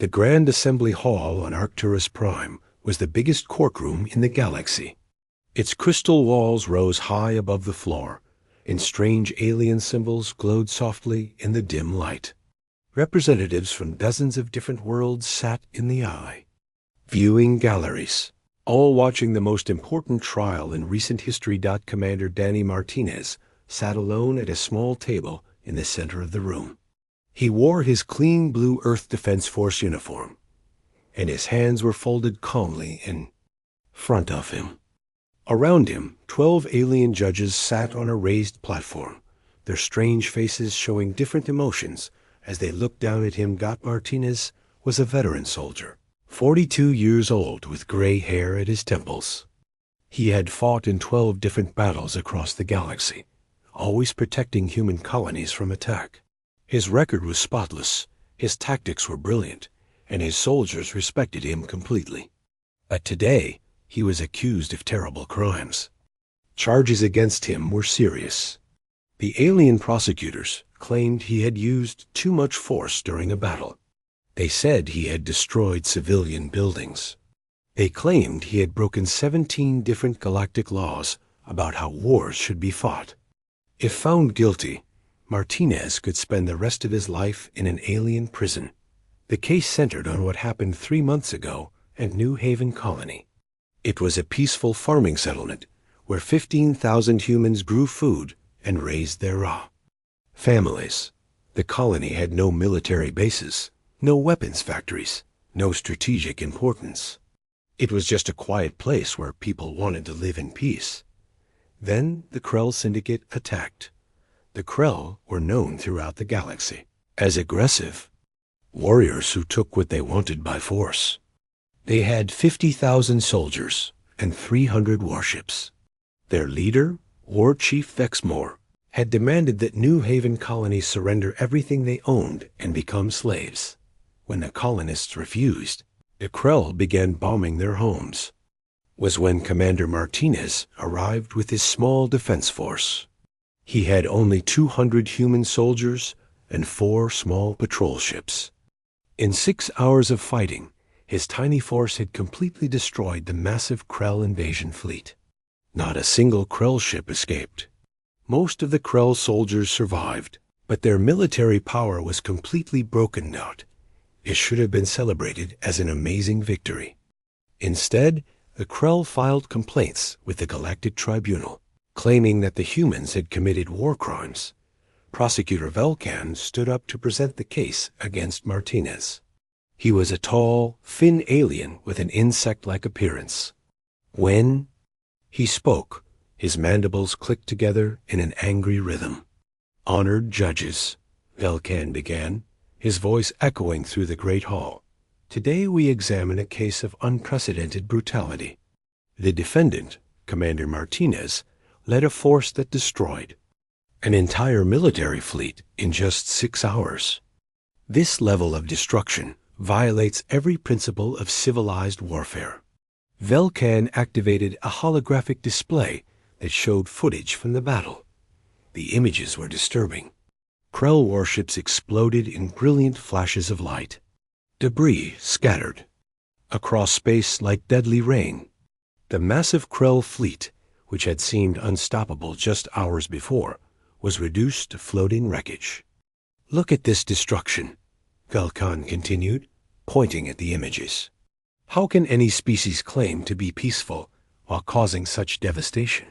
The Grand Assembly Hall on Arcturus Prime was the biggest courtroom in the galaxy. Its crystal walls rose high above the floor, and strange alien symbols glowed softly in the dim light. Representatives from dozens of different worlds sat in the eye, viewing galleries, all watching the most important trial in recent history. Commander Danny Martinez sat alone at a small table in the center of the room. He wore his clean blue Earth Defense Force uniform, and his hands were folded calmly in front of him. Around him, 12 alien judges sat on a raised platform, their strange faces showing different emotions as they looked down at him. Martinez was a veteran soldier, 42 years old, with gray hair at his temples. He had fought in 12 different battles across the galaxy, always protecting human colonies from attack. His record was spotless, his tactics were brilliant, and his soldiers respected him completely. But today, he was accused of terrible crimes. Charges against him were serious. The alien prosecutors claimed he had used too much force during a battle. They said he had destroyed civilian buildings. They claimed he had broken 17 different galactic laws about how wars should be fought. If found guilty, Martinez could spend the rest of his life in an alien prison. The case centered on what happened 3 months ago at New Haven Colony. It was a peaceful farming settlement where 15,000 humans grew food and raised their families. The colony had no military bases, no weapons factories, no strategic importance. It was just a quiet place where people wanted to live in peace. Then the Krell Syndicate attacked. The Krell were known throughout the galaxy as aggressive warriors who took what they wanted by force. They had 50,000 soldiers and 300 warships. Their leader, War Chief Vexmore, had demanded that New Haven colonies surrender everything they owned and become slaves. When the colonists refused, the Krell began bombing their homes. Was when Commander Martinez arrived with his small defense force. He had only 200 human soldiers and 4 small patrol ships. In 6 hours of fighting, his tiny force had completely destroyed the massive Krell invasion fleet. Not a single Krell ship escaped. Most of the Krell soldiers survived, but their military power was completely broken out. It should have been celebrated as an amazing victory. Instead, the Krell filed complaints with the Galactic Tribunal, claiming that the humans had committed war crimes. Prosecutor Velkan stood up to present the case against Martinez. He was a tall, thin alien with an insect-like appearance. When he spoke, his mandibles clicked together in an angry rhythm. "Honored judges," Velkan began, his voice echoing through the great hall. "Today we examine a case of unprecedented brutality. The defendant, Commander Martinez, led a force that destroyed an entire military fleet in just 6 hours. This level of destruction violates every principle of civilized warfare." Velkan activated a holographic display that showed footage from the battle. The images were disturbing. Krell warships exploded in brilliant flashes of light. Debris scattered across space like deadly rain. The massive Krell fleet, which had seemed unstoppable just hours before, was reduced to floating wreckage. "Look at this destruction," Velkan continued, pointing at the images. "How can any species claim to be peaceful while causing such devastation?"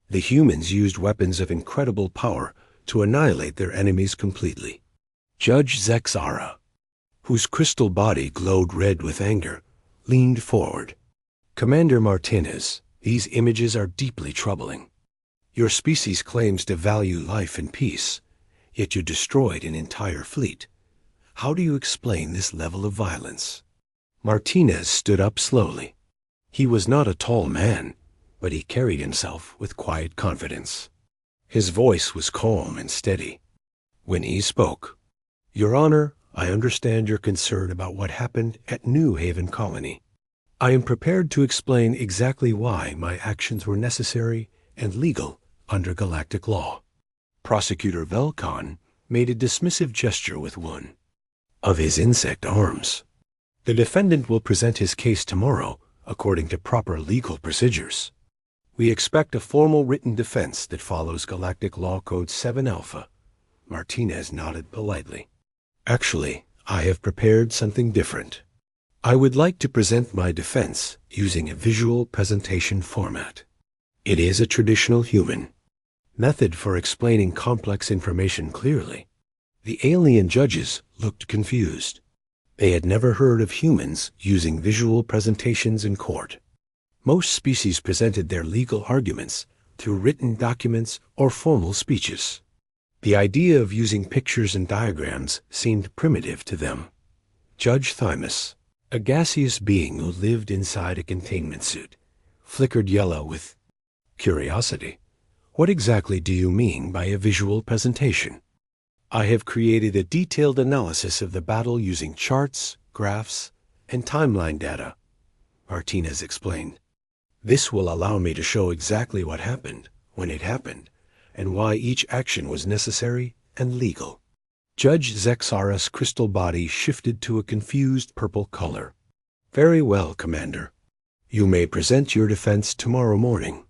The humans used weapons of incredible power to annihilate their enemies completely. Judge Zexara, whose crystal body glowed red with anger, leaned forward. "Commander Martinez, these images are deeply troubling. Your species claims to value life and peace, yet you destroyed an entire fleet. How do you explain this level of violence?" Martinez stood up slowly. He was not a tall man, but he carried himself with quiet confidence. His voice was calm and steady. When he spoke, "Your Honor, I understand your concern about what happened at New Haven Colony. I am prepared to explain exactly why my actions were necessary and legal under galactic law." Prosecutor Velkan made a dismissive gesture with one of his insect arms. The defendant will present his case tomorrow, according to proper legal procedures. We expect a formal written defense that follows Galactic Law Code 7 Alpha. Martinez nodded politely. Actually, I have prepared something different. I would like to present my defense using a visual presentation format. It is a traditional human method for explaining complex information clearly. The alien judges looked confused. They had never heard of humans using visual presentations in court. Most species presented their legal arguments through written documents or formal speeches. The idea of using pictures and diagrams seemed primitive to them. Judge Thymus, a gaseous being who lived inside a containment suit, flickered yellow with curiosity. What exactly do you mean by a visual presentation? I have created a detailed analysis of the battle using charts, graphs, and timeline data, Martinez explained. This will allow me to show exactly what happened, when it happened, and why each action was necessary and legal. Judge Zexara's crystal body shifted to a confused purple color. Very well, Commander. You may present your defense tomorrow morning.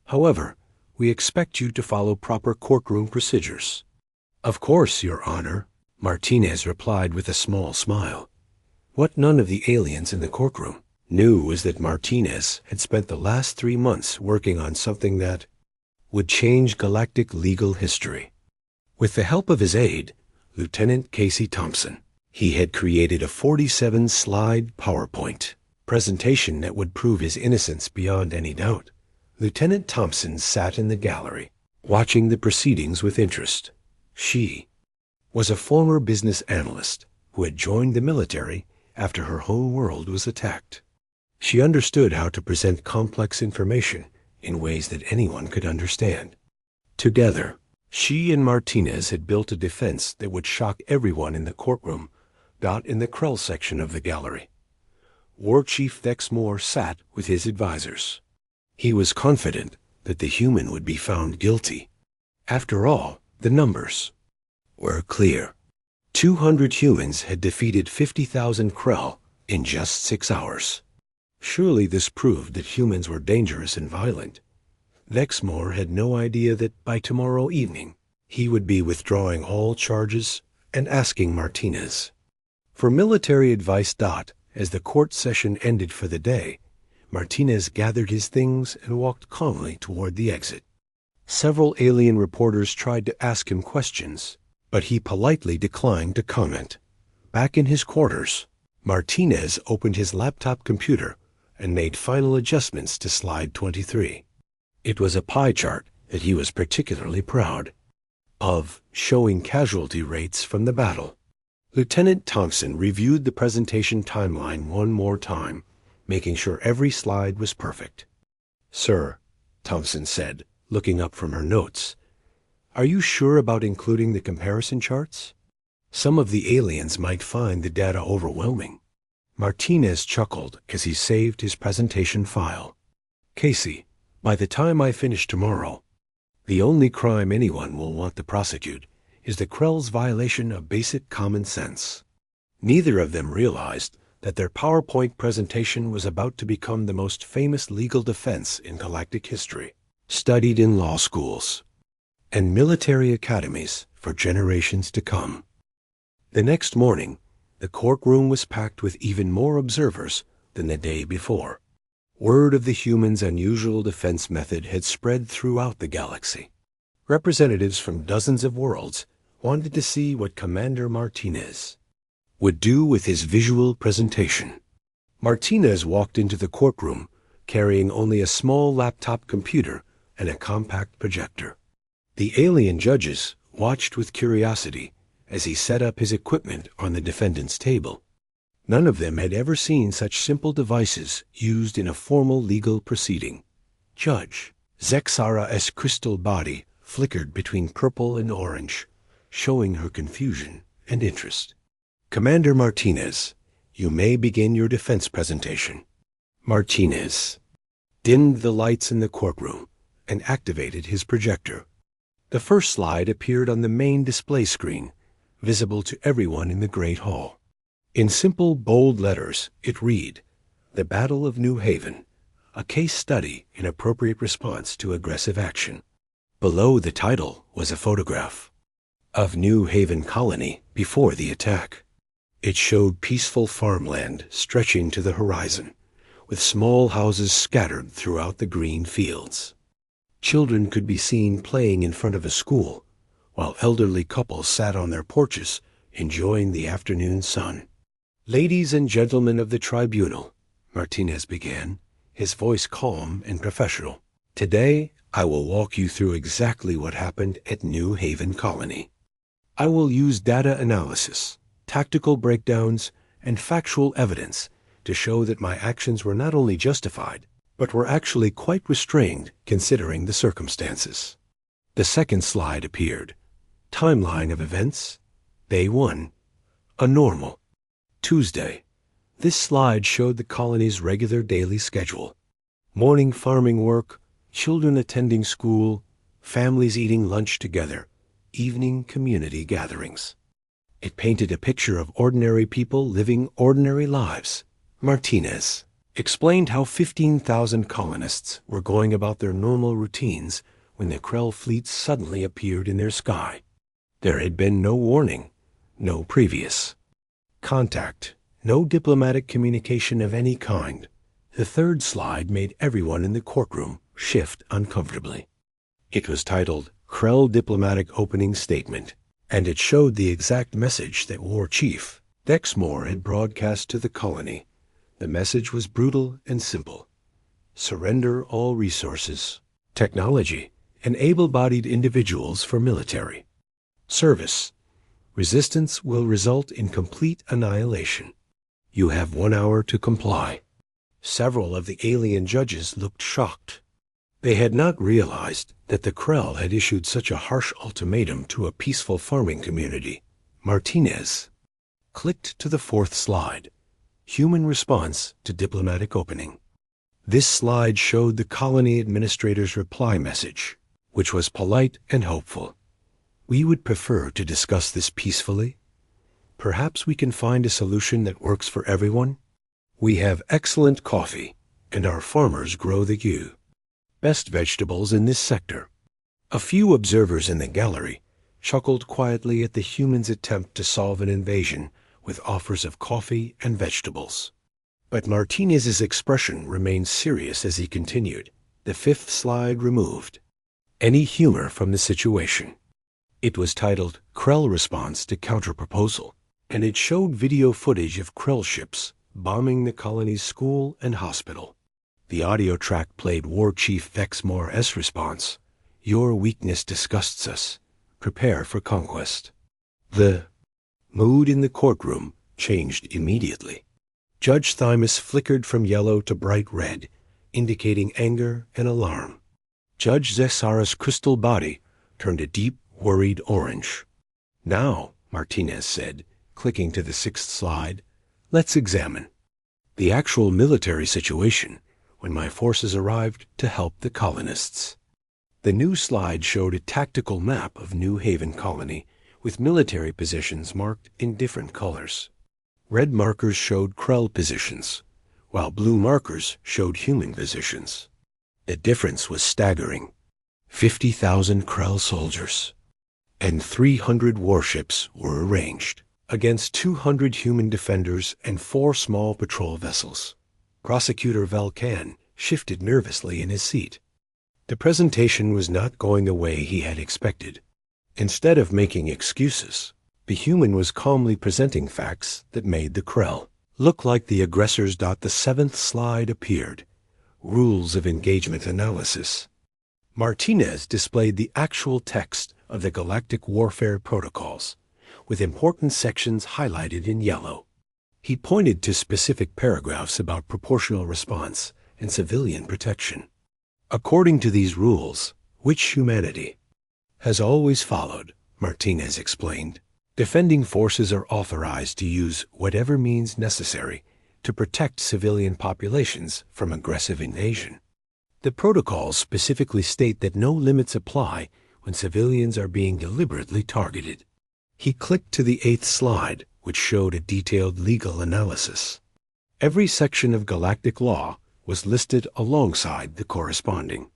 However, we expect you to follow proper courtroom procedures. Of course, Your Honor, Martinez replied with a small smile. What none of the aliens in the courtroom knew was that Martinez had spent the last 3 months working on something that would change galactic legal history. With the help of his aide, Lieutenant Casey Thompson, he had created a 47-slide PowerPoint presentation that would prove his innocence beyond any doubt. Lieutenant Thompson sat in the gallery, watching the proceedings with interest. She was a former business analyst who had joined the military after her home world was attacked. She understood how to present complex information in ways that anyone could understand. Together, she and Martinez had built a defense that would shock everyone in the courtroom, in the Krell section of the gallery. War Chief Dexmore sat with his advisors. He was confident that the human would be found guilty. After all, the numbers were clear. 200 humans had defeated 50,000 Krell in just 6 hours. Surely this proved that humans were dangerous and violent. Dexmore had no idea that by tomorrow evening he would be withdrawing all charges and asking Martinez for military advice. As the court session ended for the day, Martinez gathered his things and walked calmly toward the exit. Several alien reporters tried to ask him questions, but he politely declined to comment. Back in his quarters, Martinez opened his laptop computer and made final adjustments to slide 23. It was a pie chart that he was particularly proud of, showing casualty rates from the battle. Lieutenant Thompson reviewed the presentation timeline one more time, making sure every slide was perfect. Sir, Thompson said, looking up from her notes, are you sure about including the comparison charts? Some of the aliens might find the data overwhelming. Martinez chuckled as he saved his presentation file. Casey, by the time I finish tomorrow, the only crime anyone will want to prosecute is the Krell's violation of basic common sense. Neither of them realized that their PowerPoint presentation was about to become the most famous legal defense in galactic history, studied in law schools and military academies for generations to come. The next morning, the courtroom was packed with even more observers than the day before. Word of the humans' unusual defense method had spread throughout the galaxy. Representatives from dozens of worlds wanted to see what Commander Martinez would do with his visual presentation. Martinez walked into the courtroom carrying only a small laptop computer and a compact projector. The alien judges watched with curiosity as he set up his equipment on the defendant's table. None of them had ever seen such simple devices used in a formal legal proceeding. Judge Zexara's crystal body flickered between purple and orange, showing her confusion and interest. Commander Martinez, you may begin your defense presentation. Martinez dimmed the lights in the courtroom and activated his projector. The first slide appeared on the main display screen, visible to everyone in the Great Hall. In simple, bold letters, it read, "The Battle of New Haven, a case study in appropriate response to aggressive action." Below the title was a photograph of New Haven Colony before the attack. It showed peaceful farmland stretching to the horizon, with small houses scattered throughout the green fields. Children could be seen playing in front of a school, while elderly couples sat on their porches enjoying the afternoon sun. "Ladies and gentlemen of the tribunal," Martinez began, his voice calm and professional. "Today, I will walk you through exactly what happened at New Haven Colony. I will use data analysis, tactical breakdowns, and factual evidence to show that my actions were not only justified, but were actually quite restrained considering the circumstances." The second slide appeared. Timeline of events. Day 1. A normal Tuesday. This slide showed the colony's regular daily schedule. Morning farming work, children attending school, families eating lunch together, evening community gatherings. It painted a picture of ordinary people living ordinary lives. Martinez explained how 15,000 colonists were going about their normal routines when the Krell fleet suddenly appeared in their sky. There had been no warning, no previous contact, no diplomatic communication of any kind. The third slide made everyone in the courtroom shift uncomfortably. It was titled Krell Diplomatic Opening Statement, and it showed the exact message that War Chief Dexmore had broadcast to the colony. The message was brutal and simple. Surrender all resources, technology, and able-bodied individuals for military service. Resistance will result in complete annihilation. You have 1 hour to comply. Several of the alien judges looked shocked. They had not realized that the Krell had issued such a harsh ultimatum to a peaceful farming community. Martinez clicked to the fourth slide. Human response to diplomatic opening. This slide showed the colony administrator's reply message, which was polite and hopeful. "We would prefer to discuss this peacefully. Perhaps we can find a solution that works for everyone. We have excellent coffee, and our farmers grow the best vegetables in this sector." A few observers in the gallery chuckled quietly at the humans' attempt to solve an invasion with offers of coffee and vegetables. But Martinez's expression remained serious as he continued, the fifth slide removed. Any humor from the situation. It was titled Krell Response to Counterproposal, and it showed video footage of Krell ships bombing the colony's school and hospital. The audio track played War Chief Dexmore's response, "Your weakness disgusts us. Prepare for conquest." The mood in the courtroom changed immediately. Judge Thymus flickered from yellow to bright red, indicating anger and alarm. Judge Zesara's crystal body turned a deep, worried orange. "Now," Martinez said, clicking to the sixth slide, "let's examine the actual military situation when my forces arrived to help the colonists." The new slide showed a tactical map of New Haven Colony with military positions marked in different colors. Red markers showed Krell positions, while blue markers showed human positions. The difference was staggering. 50,000 Krell soldiers and 300 warships were arranged against 200 human defenders and 4 small patrol vessels. Prosecutor Valkan shifted nervously in his seat. The presentation was not going the way he had expected. Instead of making excuses, the human was calmly presenting facts that made the Krell look like the aggressors. The seventh slide appeared. Rules of Engagement Analysis. Martinez displayed the actual text of the Galactic Warfare Protocols, with important sections highlighted in yellow. He pointed to specific paragraphs about proportional response and civilian protection. According to these rules, which humanity has always followed, Martinez explained, defending forces are authorized to use whatever means necessary to protect civilian populations from aggressive invasion. The protocols specifically state that no limits apply when civilians are being deliberately targeted. He clicked to the eighth slide, which showed a detailed legal analysis. Every section of galactic law was listed alongside the corresponding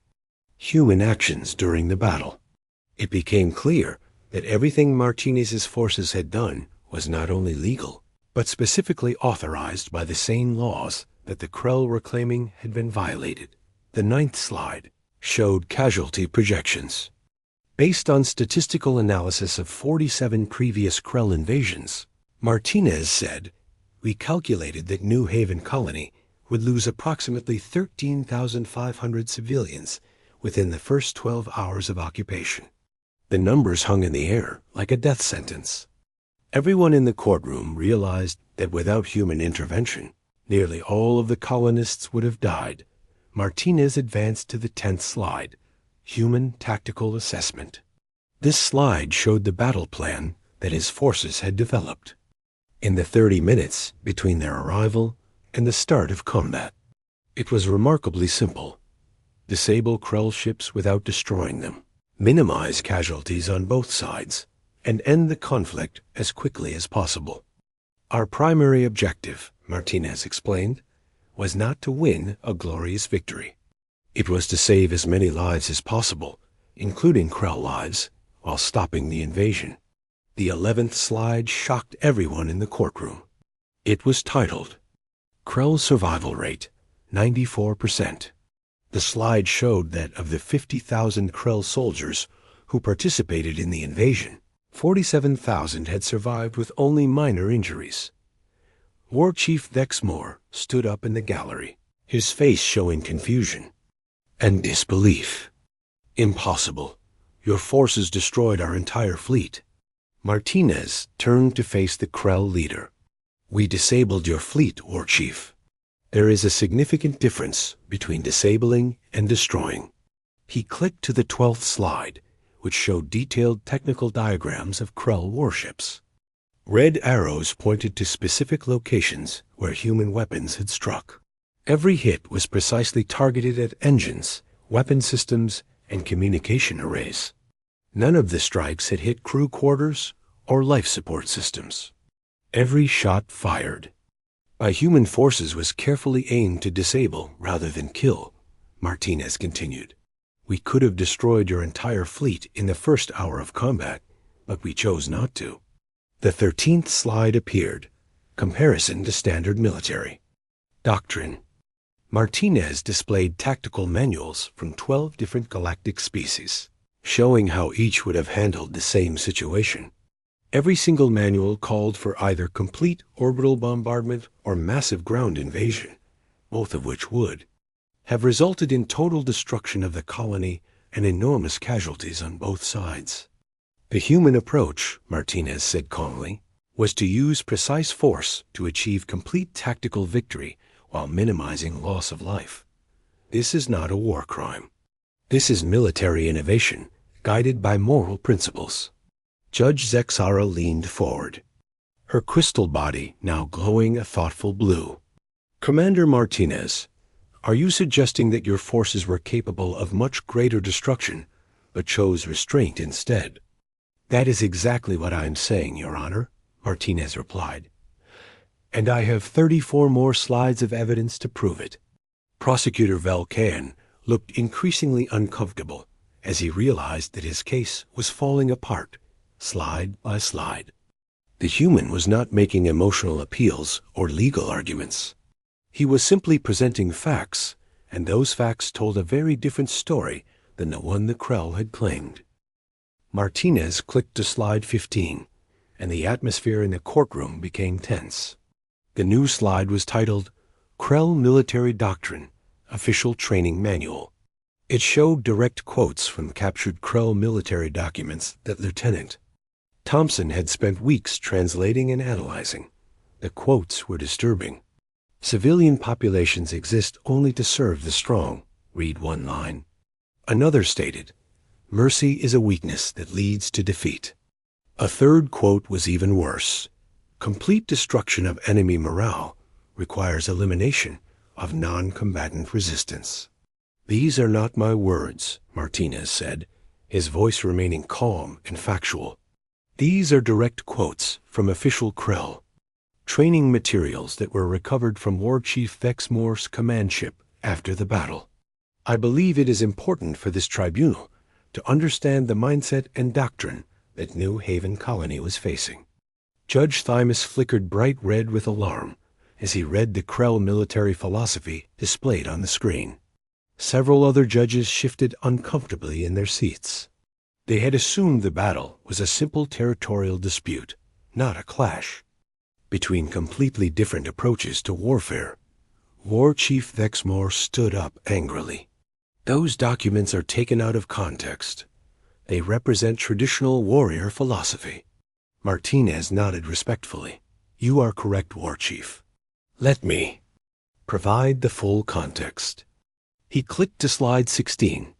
human actions during the battle. It became clear that everything Martinez's forces had done was not only legal, but specifically authorized by the same laws that the Krell were claiming had been violated. The 9th slide showed casualty projections. Based on statistical analysis of 47 previous Krell invasions, Martinez said, "We calculated that New Haven Colony would lose approximately 13,500 civilians within the first 12 hours of occupation." The numbers hung in the air like a death sentence. Everyone in the courtroom realized that without human intervention, nearly all of the colonists would have died. Martinez advanced to the 10th slide, Human Tactical Assessment. This slide showed the battle plan that his forces had developed. In the 30 minutes between their arrival and the start of combat, it was remarkably simple. Disable Krell ships without destroying them, minimize casualties on both sides, and end the conflict as quickly as possible. Our primary objective, Martinez explained, was not to win a glorious victory. It was to save as many lives as possible, including Krell lives, while stopping the invasion. The 11th slide shocked everyone in the courtroom. It was titled, Krell Survival Rate, 94%. The slide showed that of the 50,000 Krell soldiers who participated in the invasion, 47,000 had survived with only minor injuries. War Chief Dexmore stood up in the gallery, his face showing confusion and disbelief. "Impossible. Your forces destroyed our entire fleet." Martinez turned to face the Krell leader. "We disabled your fleet, War Chief. There is a significant difference between disabling and destroying." He clicked to the 12th slide, which showed detailed technical diagrams of Krell warships. Red arrows pointed to specific locations where human weapons had struck. Every hit was precisely targeted at engines, weapon systems, and communication arrays. None of the strikes had hit crew quarters or life support systems. Every shot fired by human forces was carefully aimed to disable rather than kill, Martinez continued. "We could have destroyed your entire fleet in the first hour of combat, but we chose not to." The 13th slide appeared, Comparison to Standard Military Doctrine. Martinez displayed tactical manuals from 12 different galactic species, showing how each would have handled the same situation. Every single manual called for either complete orbital bombardment or massive ground invasion, both of which would have resulted in total destruction of the colony and enormous casualties on both sides. The human approach, Martinez said calmly, was to use precise force to achieve complete tactical victory while minimizing loss of life. This is not a war crime. This is military innovation guided by moral principles. Judge Zexara leaned forward, her crystal body now glowing a thoughtful blue. "Commander Martinez, are you suggesting that your forces were capable of much greater destruction, but chose restraint instead?" "That is exactly what I am saying, Your Honor," Martinez replied. "And I have 34 more slides of evidence to prove it." Prosecutor Velcan looked increasingly uncomfortable as he realized that his case was falling apart, slide by slide. The human was not making emotional appeals or legal arguments. He was simply presenting facts, and those facts told a very different story than the one the Krell had claimed. Martinez clicked to slide 15, and the atmosphere in the courtroom became tense. The new slide was titled, Krell Military Doctrine, Official Training Manual. It showed direct quotes from captured Krell military documents that Lieutenant Thompson had spent weeks translating and analyzing. The quotes were disturbing. "Civilian populations exist only to serve the strong," read one line. Another stated, "Mercy is a weakness that leads to defeat." A third quote was even worse. "Complete destruction of enemy morale requires elimination of non-combatant resistance." "These are not my words," Martinez said, his voice remaining calm and factual. These are direct quotes from official Krell training materials that were recovered from War Chief Vexmore's command ship after the battle. I believe it is important for this tribunal to understand the mindset and doctrine that New Haven Colony was facing. Judge Thymus flickered bright red with alarm as he read the Krell military philosophy displayed on the screen. Several other judges shifted uncomfortably in their seats. They had assumed the battle was a simple territorial dispute, not a clash between completely different approaches to warfare. War Chief Vexmore stood up angrily. Those documents are taken out of context. They represent traditional warrior philosophy. Martinez nodded respectfully. You are correct, War Chief. Let me provide the full context. He clicked to slide 16.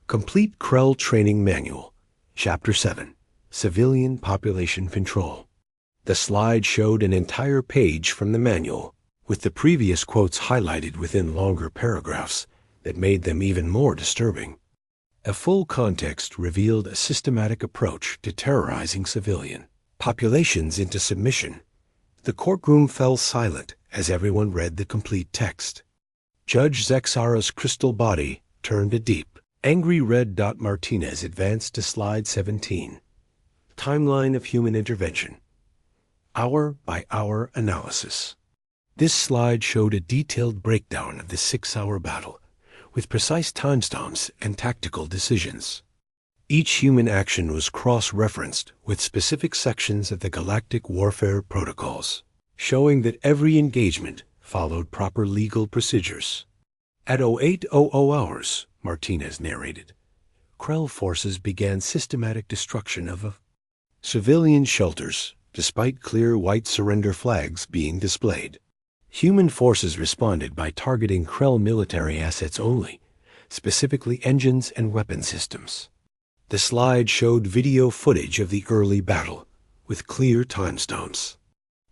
Complete Krell Training Manual, Chapter 7, Civilian Population Control. The slide showed an entire page from the manual, with the previous quotes highlighted within longer paragraphs that made them even more disturbing. A full context revealed a systematic approach to terrorizing civilian populations into submission. The courtroom fell silent as everyone read the complete text. Judge Zexara's crystal body turned a deep, angry red. Martinez advanced to slide 17. Timeline of human intervention. Hour-by-hour analysis. This slide showed a detailed breakdown of the 6-hour battle, with precise timestamps and tactical decisions. Each human action was cross-referenced with specific sections of the Galactic Warfare Protocols, showing that every engagement followed proper legal procedures. At 0800 hours, Martinez narrated, Krell forces began systematic destruction of civilian shelters, despite clear white surrender flags being displayed. Human forces responded by targeting Krell military assets only, specifically engines and weapon systems. The slide showed video footage of the early battle, with clear timestamps.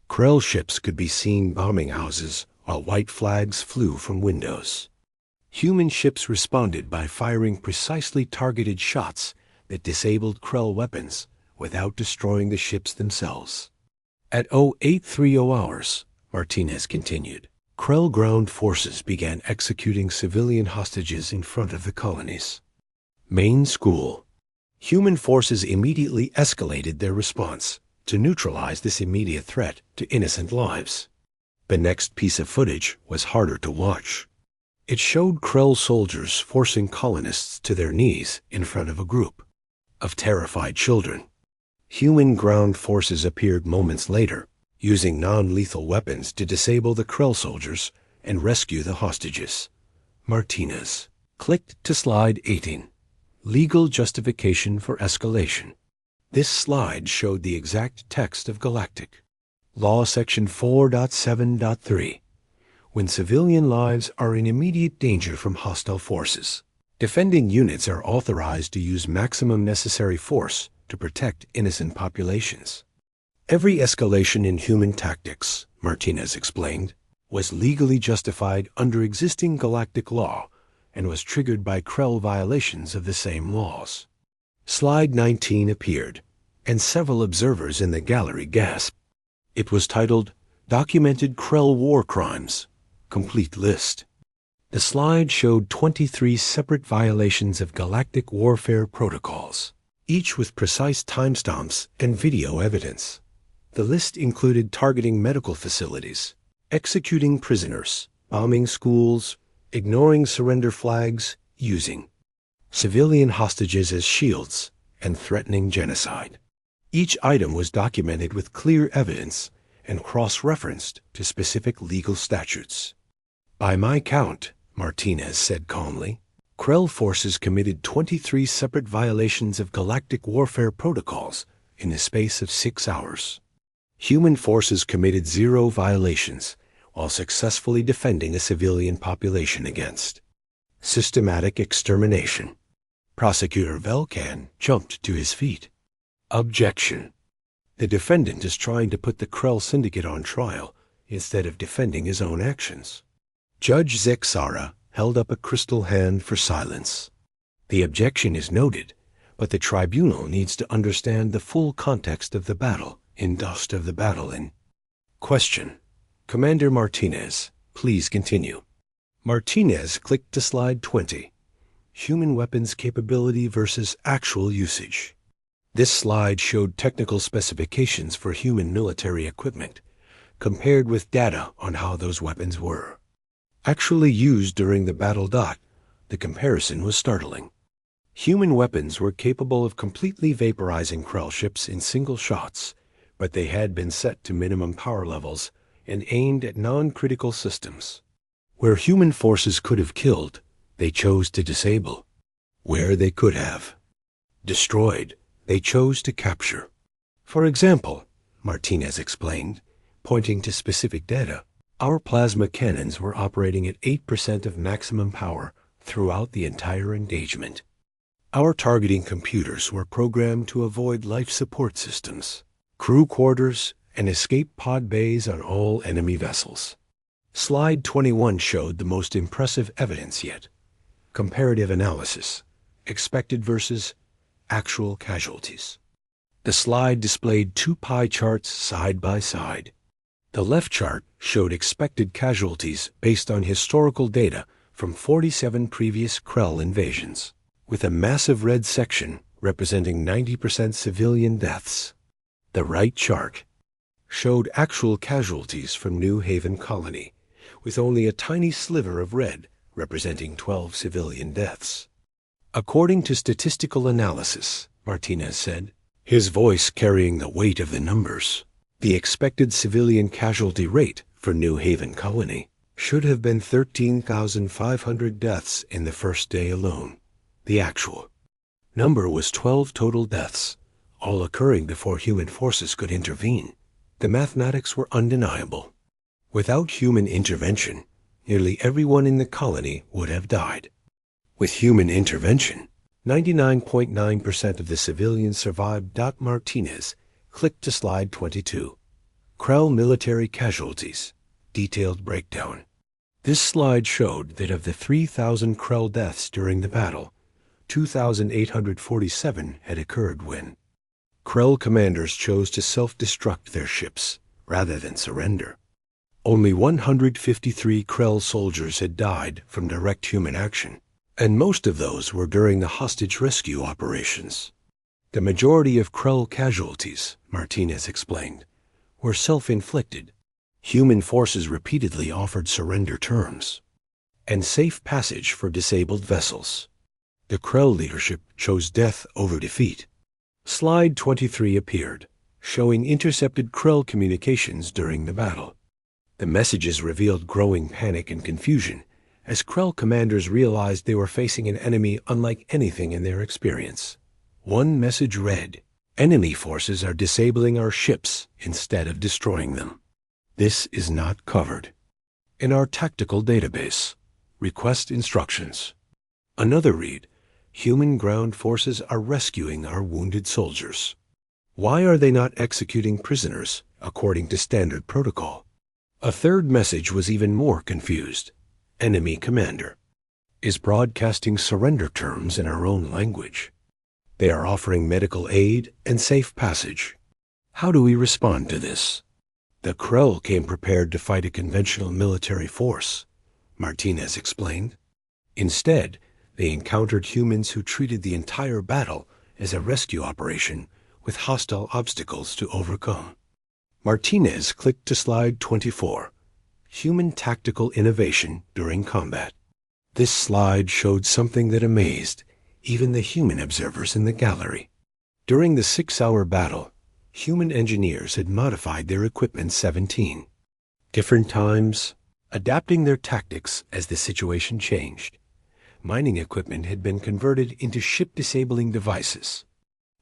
Krell ships could be seen bombing houses while white flags flew from windows. Human ships responded by firing precisely targeted shots that disabled Krell weapons without destroying the ships themselves. At 0830 hours, Martinez continued, Krell ground forces began executing civilian hostages in front of the colonies. Main school. Human forces immediately escalated their response to neutralize this immediate threat to innocent lives. The next piece of footage was harder to watch. It showed Krell soldiers forcing colonists to their knees in front of a group of terrified children. Human ground forces appeared moments later, using non-lethal weapons to disable the Krell soldiers and rescue the hostages. Martinez clicked to slide 18. Legal justification for escalation. This slide showed the exact text of Galactic Law Section 4.7.3. When civilian lives are in immediate danger from hostile forces, defending units are authorized to use maximum necessary force to protect innocent populations. Every escalation in human tactics, Martinez explained, was legally justified under existing galactic law and was triggered by Krell violations of the same laws. Slide 19 appeared, and several observers in the gallery gasped. It was titled, Documented Krell War Crimes, Complete List. The slide showed 23 separate violations of galactic warfare protocols, each with precise timestamps and video evidence. The list included targeting medical facilities, executing prisoners, bombing schools, ignoring surrender flags, using civilian hostages as shields, and threatening genocide. Each item was documented with clear evidence and cross-referenced to specific legal statutes. By my count, Martinez said calmly, Krell forces committed 23 separate violations of galactic warfare protocols in the space of 6 hours. Human forces committed 0 violations while successfully defending a civilian population against systematic extermination. Prosecutor Velkan jumped to his feet. Objection. The defendant is trying to put the Krell Syndicate on trial instead of defending his own actions. Judge Zexara held up a crystal hand for silence. The objection is noted, but the tribunal needs to understand the full context of the battle in. Question. Commander Martinez, please continue. Martinez clicked to slide 20. Human weapons capability versus actual usage. This slide showed technical specifications for human military equipment, compared with data on how those weapons were actually used during the battle. The comparison was startling. Human weapons were capable of completely vaporizing Krell ships in single shots, but they had been set to minimum power levels and aimed at non-critical systems. Where human forces could have killed, they chose to disable. Where they could have destroyed, they chose to capture. For example, Martinez explained, pointing to specific data, our plasma cannons were operating at 8% of maximum power throughout the entire engagement. Our targeting computers were programmed to avoid life support systems, crew quarters, and escape pod bays on all enemy vessels. Slide 21 showed the most impressive evidence yet. Comparative analysis. Expected versus actual casualties. The slide displayed two pie charts side by side. The left chart showed expected casualties based on historical data from 47 previous Krell invasions, with a massive red section representing 90% civilian deaths. The right chart showed actual casualties from New Haven Colony, with only a tiny sliver of red representing 12 civilian deaths. According to statistical analysis, Martinez said, his voice carrying the weight of the numbers, the expected civilian casualty rate for New Haven Colony should have been 13,500 deaths in the first day alone. The actual number was 12 total deaths, all occurring before human forces could intervene. The mathematics were undeniable. Without human intervention, nearly everyone in the colony would have died. With human intervention, 99.9% of the civilians survived. Martinez clicked to slide 22. Krell military casualties. Detailed breakdown. This slide showed that of the 3,000 Krell deaths during the battle, 2,847 had occurred when Krell commanders chose to self-destruct their ships rather than surrender. Only 153 Krell soldiers had died from direct human action, and most of those were during the hostage rescue operations. The majority of Krell casualties, Martinez explained, were self-inflicted. Human forces repeatedly offered surrender terms and safe passage for disabled vessels. The Krell leadership chose death over defeat. Slide 23 appeared, showing intercepted Krell communications during the battle. The messages revealed growing panic and confusion as Krell commanders realized they were facing an enemy unlike anything in their experience. One message read, "Enemy forces are disabling our ships instead of destroying them. This is not covered in our tactical database. Request instructions." Another read, "Human ground forces are rescuing our wounded soldiers. Why are they not executing prisoners according to standard protocol?" A third message was even more confused. "Enemy commander is broadcasting surrender terms in our own language. They are offering medical aid and safe passage. How do we respond to this?" The Krell came prepared to fight a conventional military force, Martinez explained. Instead, they encountered humans who treated the entire battle as a rescue operation with hostile obstacles to overcome. Martinez clicked to slide 24. Human tactical innovation during combat. This slide showed something that amazed even the human observers in the gallery. During the 6-hour battle, human engineers had modified their equipment 17 different times, adapting their tactics as the situation changed. Mining equipment had been converted into ship-disabling devices.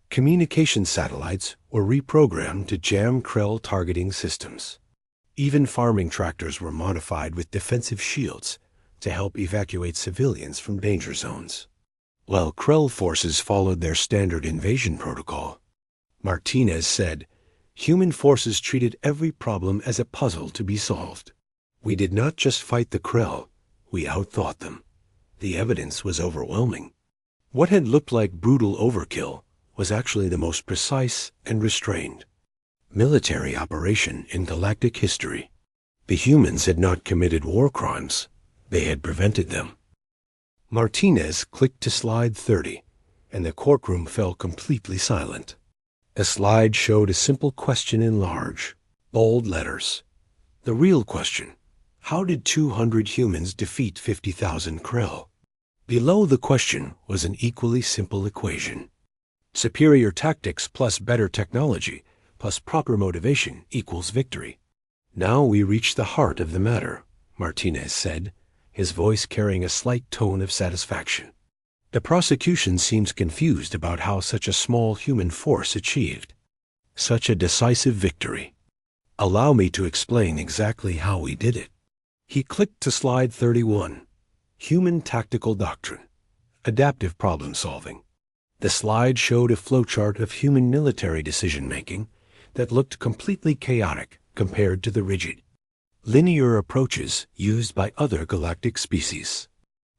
Communication satellites were reprogrammed to jam Krell targeting systems. Even farming tractors were modified with defensive shields to help evacuate civilians from danger zones. While Krell forces followed their standard invasion protocol, Martinez said, human forces treated every problem as a puzzle to be solved. We did not just fight the Krell, we outthought them. The evidence was overwhelming. What had looked like brutal overkill was actually the most precise and restrained military operation in galactic history. The humans had not committed war crimes, they had prevented them. Martinez clicked to slide 30, and the courtroom fell completely silent. A slide showed a simple question in large, bold letters. The real question: how did 200 humans defeat 50,000 Krell? Below the question was an equally simple equation. Superior tactics plus better technology plus proper motivation equals victory. Now we reach the heart of the matter, Martinez said, his voice carrying a slight tone of satisfaction. The prosecution seems confused about how such a small human force achieved such a decisive victory. Allow me to explain exactly how we did it. He clicked to slide 31. Human Tactical Doctrine. Adaptive Problem Solving. The slide showed a flowchart of human military decision-making that looked completely chaotic compared to the rigid, linear approaches used by other galactic species.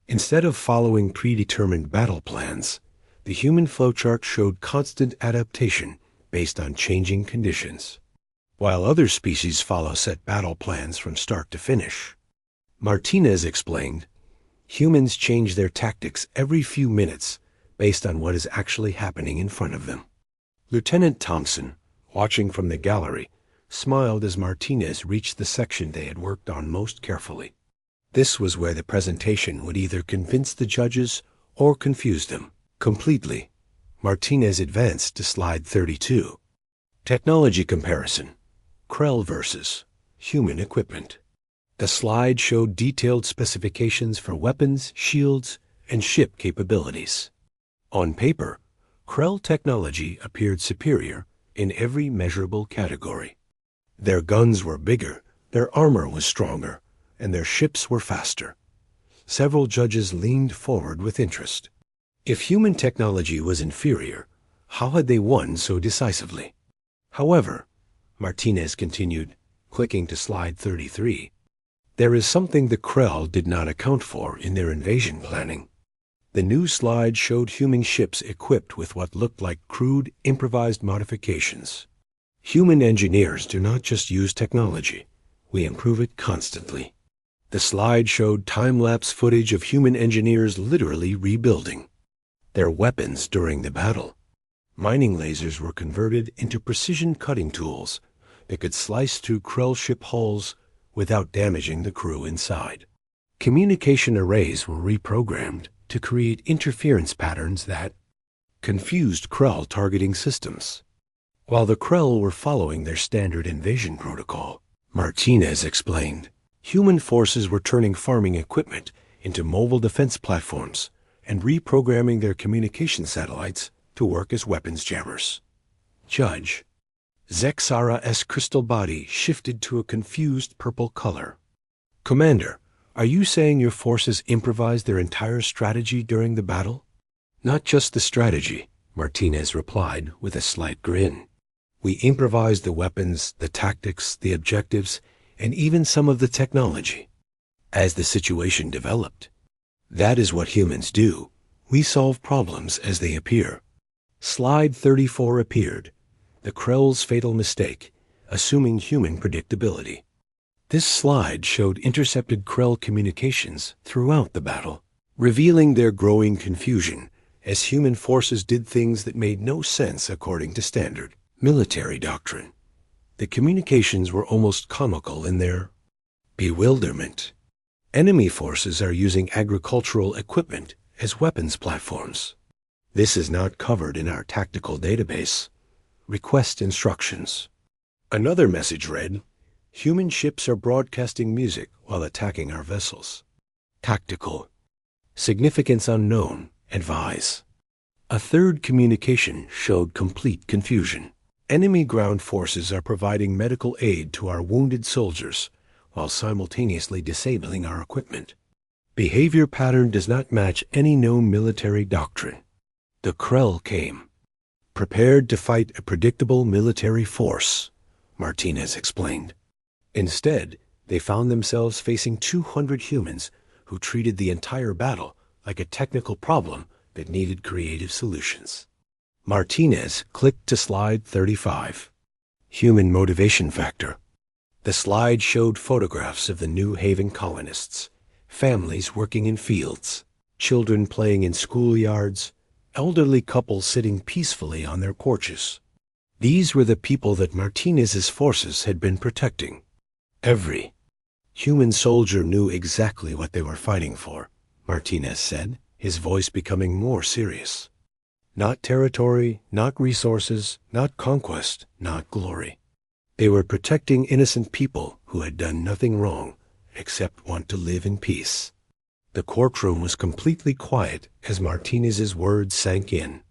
Instead of following predetermined battle plans, the human flowchart showed constant adaptation based on changing conditions, while other species follow set battle plans from start to finish. Martinez explained, humans change their tactics every few minutes based on what is actually happening in front of them. Lieutenant Thompson, watching from the gallery, smiled as Martinez reached the section they had worked on most carefully. This was where the presentation would either convince the judges or confuse them completely. Martinez advanced to slide 32. Technology comparison. Krell versus human equipment. The slide showed detailed specifications for weapons, shields, and ship capabilities. On paper, Krell technology appeared superior in every measurable category. Their guns were bigger, their armor was stronger, and their ships were faster. Several judges leaned forward with interest. If human technology was inferior, how had they won so decisively? However, Martinez continued, clicking to slide 33, there is something the Krell did not account for in their invasion planning. The new slide showed human ships equipped with what looked like crude, improvised modifications. Human engineers do not just use technology, we improve it constantly. The slide showed time-lapse footage of human engineers literally rebuilding their weapons during the battle. Mining lasers were converted into precision cutting tools that could slice through Krell ship hulls without damaging the crew inside. Communication arrays were reprogrammed to create interference patterns that confused Krell targeting systems. While the Krell were following their standard invasion protocol, Martinez explained, human forces were turning farming equipment into mobile defense platforms and reprogramming their communication satellites to work as weapons jammers. Judge. Zexara's crystal body shifted to a confused purple color. Commander, are you saying your forces improvised their entire strategy during the battle? Not just the strategy, Martinez replied with a slight grin. We improvised the weapons, the tactics, the objectives, and even some of the technology. As the situation developed, that is what humans do. We solve problems as they appear. Slide 34 appeared. The Krell's fatal mistake, assuming human predictability. This slide showed intercepted Krell communications throughout the battle, revealing their growing confusion as human forces did things that made no sense according to standard military doctrine. The communications were almost comical in their bewilderment. Enemy forces are using agricultural equipment as weapons platforms. This is not covered in our tactical database. Request instructions. Another message read, human ships are broadcasting music while attacking our vessels. Tactical. Significance unknown. Advise. A third communication showed complete confusion. Enemy ground forces are providing medical aid to our wounded soldiers while simultaneously disabling our equipment. Behavior pattern does not match any known military doctrine. The Krell came prepared to fight a predictable military force, Martinez explained. Instead, they found themselves facing 200 humans who treated the entire battle like a technical problem that needed creative solutions. Martinez clicked to slide 35. Human motivation factor. The slide showed photographs of the New Haven colonists, families working in fields, children playing in schoolyards, elderly couples sitting peacefully on their porches. These were the people that Martinez's forces had been protecting. Every human soldier knew exactly what they were fighting for, Martinez said, his voice becoming more serious. Not territory, not resources, not conquest, not glory. They were protecting innocent people who had done nothing wrong except want to live in peace. The courtroom was completely quiet as Martinez's words sank in.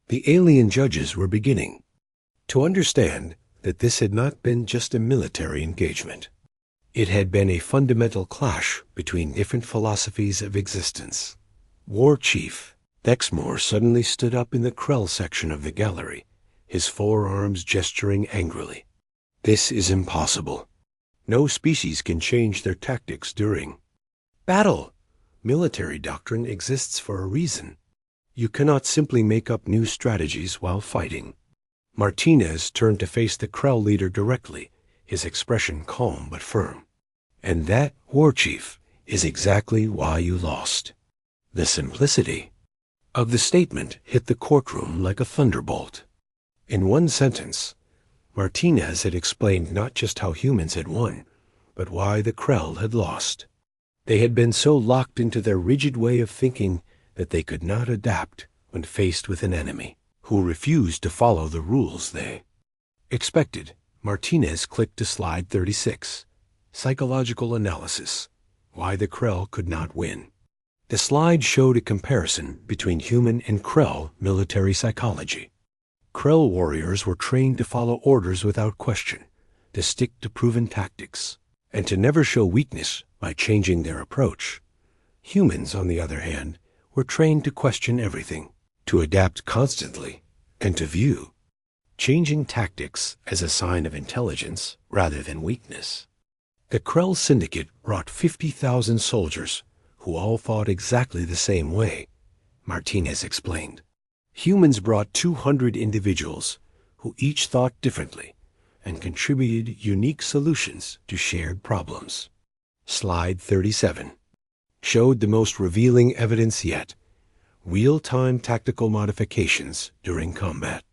The alien judges were beginning to understand that this had not been just a military engagement. It had been a fundamental clash between different philosophies of existence. War Chief Dexmore suddenly stood up in the Krell section of the gallery, his forearms gesturing angrily. This is impossible. No species can change their tactics during battle. Military doctrine exists for a reason. You cannot simply make up new strategies while fighting. Martinez turned to face the Krell leader directly, his expression calm but firm. And that, War Chief, is exactly why you lost. The simplicity of the statement hit the courtroom like a thunderbolt. In one sentence, Martinez had explained not just how humans had won, but why the Krell had lost. They had been so locked into their rigid way of thinking that they could not adapt when faced with an enemy who refused to follow the rules they expected. Martinez clicked to slide 36. Psychological analysis. Why the Krell could not win. The slide showed a comparison between human and Krell military psychology. Krell warriors were trained to follow orders without question, to stick to proven tactics, and to never show weakness by changing their approach. Humans, on the other hand, were trained to question everything, to adapt constantly, and to view changing tactics as a sign of intelligence rather than weakness. The Krell Syndicate brought 50,000 soldiers who all fought exactly the same way, Martinez explained. Humans brought 200 individuals who each thought differently and contributed unique solutions to shared problems. Slide 37 showed the most revealing evidence yet: real-time tactical modifications during combat.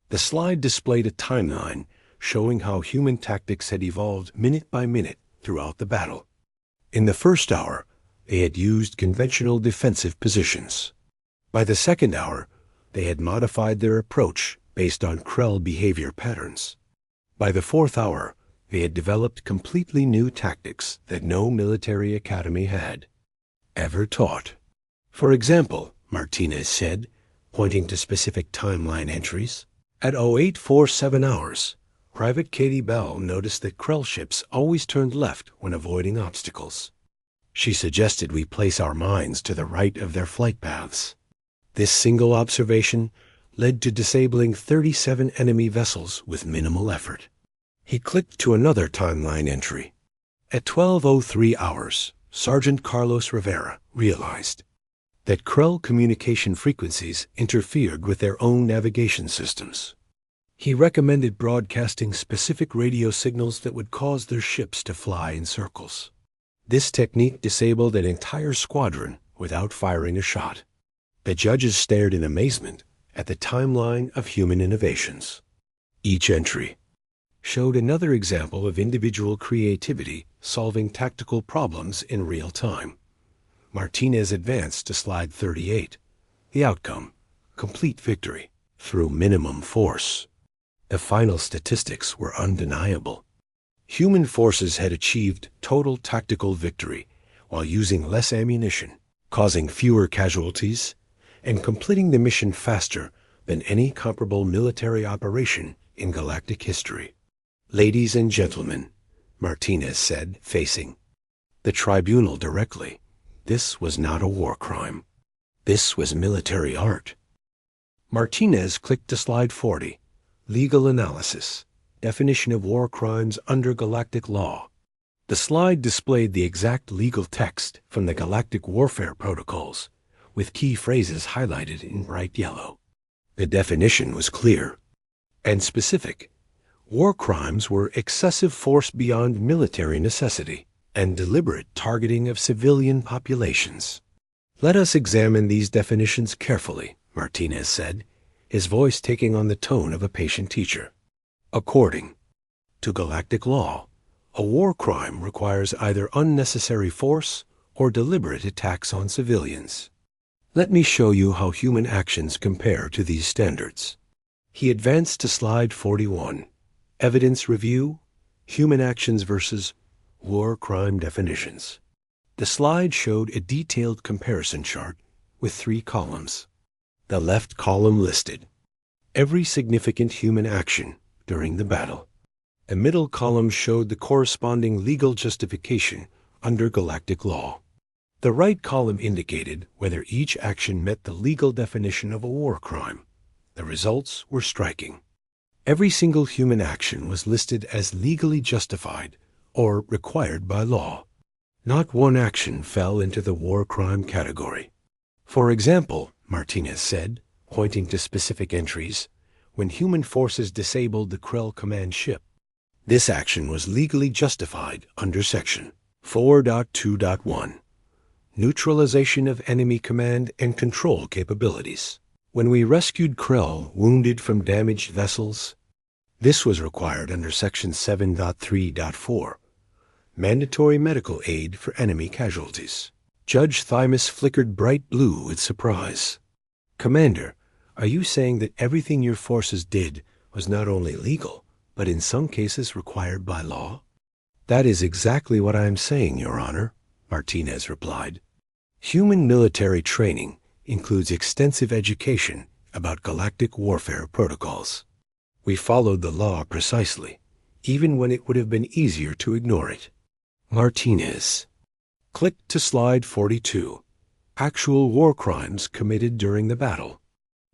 The slide displayed a timeline showing how human tactics had evolved minute by minute throughout the battle. In the first hour, they had used conventional defensive positions. By the second hour, they had modified their approach based on Krell behavior patterns. By the fourth hour, they had developed completely new tactics that no military academy had ever taught. For example, Martinez said, pointing to specific timeline entries, at 0847 hours, Private Katie Bell noticed that Krell ships always turned left when avoiding obstacles. She suggested we place our minds to the right of their flight paths. This single observation led to disabling 37 enemy vessels with minimal effort. He clicked to another timeline entry. At 12:03 hours, Sergeant Carlos Rivera realized that Krell communication frequencies interfered with their own navigation systems. He recommended broadcasting specific radio signals that would cause their ships to fly in circles. This technique disabled an entire squadron without firing a shot. The judges stared in amazement at the timeline of human innovations. Each entry showed another example of individual creativity solving tactical problems in real time. Martinez advanced to slide 38. The outcome: complete victory through minimum force. The final statistics were undeniable. Human forces had achieved total tactical victory while using less ammunition, causing fewer casualties, and completing the mission faster than any comparable military operation in galactic history. Ladies and gentlemen, Martinez said, facing the tribunal directly, this was not a war crime. This was military art. Martinez clicked to slide 40, legal analysis. Definition of war crimes under galactic law. The slide displayed the exact legal text from the Galactic Warfare Protocols, with key phrases highlighted in bright yellow. The definition was clear and specific. War crimes were excessive force beyond military necessity and deliberate targeting of civilian populations. "Let us examine these definitions carefully," Martinez said, his voice taking on the tone of a patient teacher. "According to galactic law, a war crime requires either unnecessary force or deliberate attacks on civilians. Let me show you how human actions compare to these standards." He advanced to slide 41, Evidence Review, Human Actions versus War Crime Definitions. The slide showed a detailed comparison chart with 3 columns. The left column listed every significant human action during the battle. A middle column showed the corresponding legal justification under galactic law. The right column indicated whether each action met the legal definition of a war crime. The results were striking. Every single human action was listed as legally justified or required by law. Not one action fell into the war crime category. For example, Martinez said, pointing to specific entries, when human forces disabled the Krell command ship, this action was legally justified under Section 4.2.1, Neutralization of Enemy Command and Control Capabilities. When we rescued Krell wounded from damaged vessels, this was required under Section 7.3.4, Mandatory Medical Aid for Enemy Casualties. Judge Thymus flickered bright blue with surprise. "Commander, are you saying that everything your forces did was not only legal, but in some cases required by law?" "That is exactly what I am saying, Your Honor," Martinez replied. "Human military training includes extensive education about galactic warfare protocols. We followed the law precisely, even when it would have been easier to ignore it." Martinez clicked to slide 42, Actual War Crimes Committed During the Battle.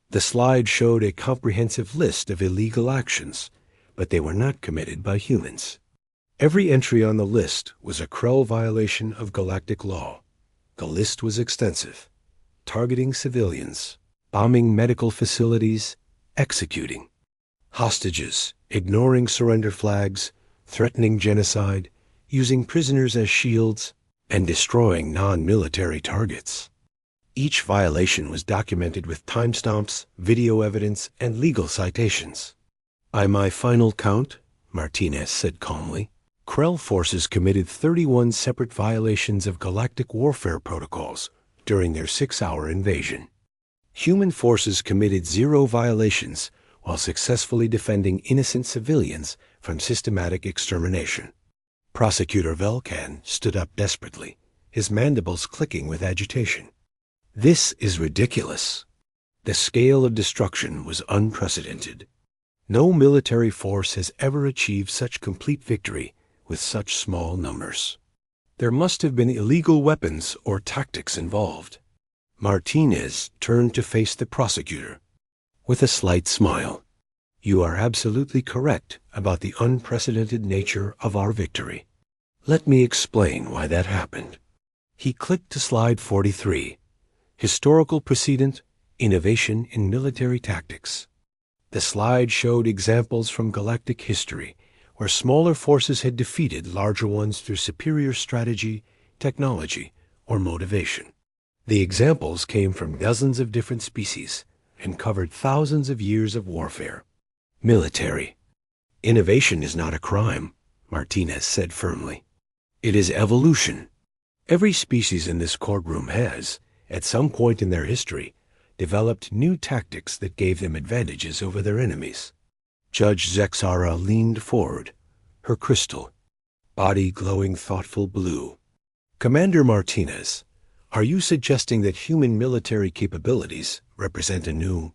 The slide showed a comprehensive list of illegal actions, but they were not committed by humans. Every entry on the list was a Krell violation of galactic law. The list was extensive: targeting civilians, bombing medical facilities, executing hostages, ignoring surrender flags, threatening genocide, using prisoners as shields, and destroying non-military targets. Each violation was documented with timestamps, video evidence, and legal citations. "By my final count," Martinez said calmly, "Krell forces committed 31 separate violations of galactic warfare protocols during their 6-hour invasion. Human forces committed 0 violations while successfully defending innocent civilians from systematic extermination." Prosecutor Velkan stood up desperately, his mandibles clicking with agitation. "This is ridiculous. The scale of destruction was unprecedented. No military force has ever achieved such complete victory with such small numbers. There must have been illegal weapons or tactics involved." Martinez turned to face the prosecutor with a slight smile. "You are absolutely correct about the unprecedented nature of our victory. Let me explain why that happened." He clicked to slide 43, Historical Precedent, Innovation in Military Tactics. The slide showed examples from galactic history where smaller forces had defeated larger ones through superior strategy, technology, or motivation. The examples came from dozens of different species and covered thousands of years of warfare. "Military innovation is not a crime," Martinez said firmly. "It is evolution. Every species in this courtroom has, at some point in their history, developed new tactics that gave them advantages over their enemies." Judge Zexara leaned forward, her crystal body glowing thoughtful blue. "Commander Martinez, are you suggesting that human military capabilities represent a new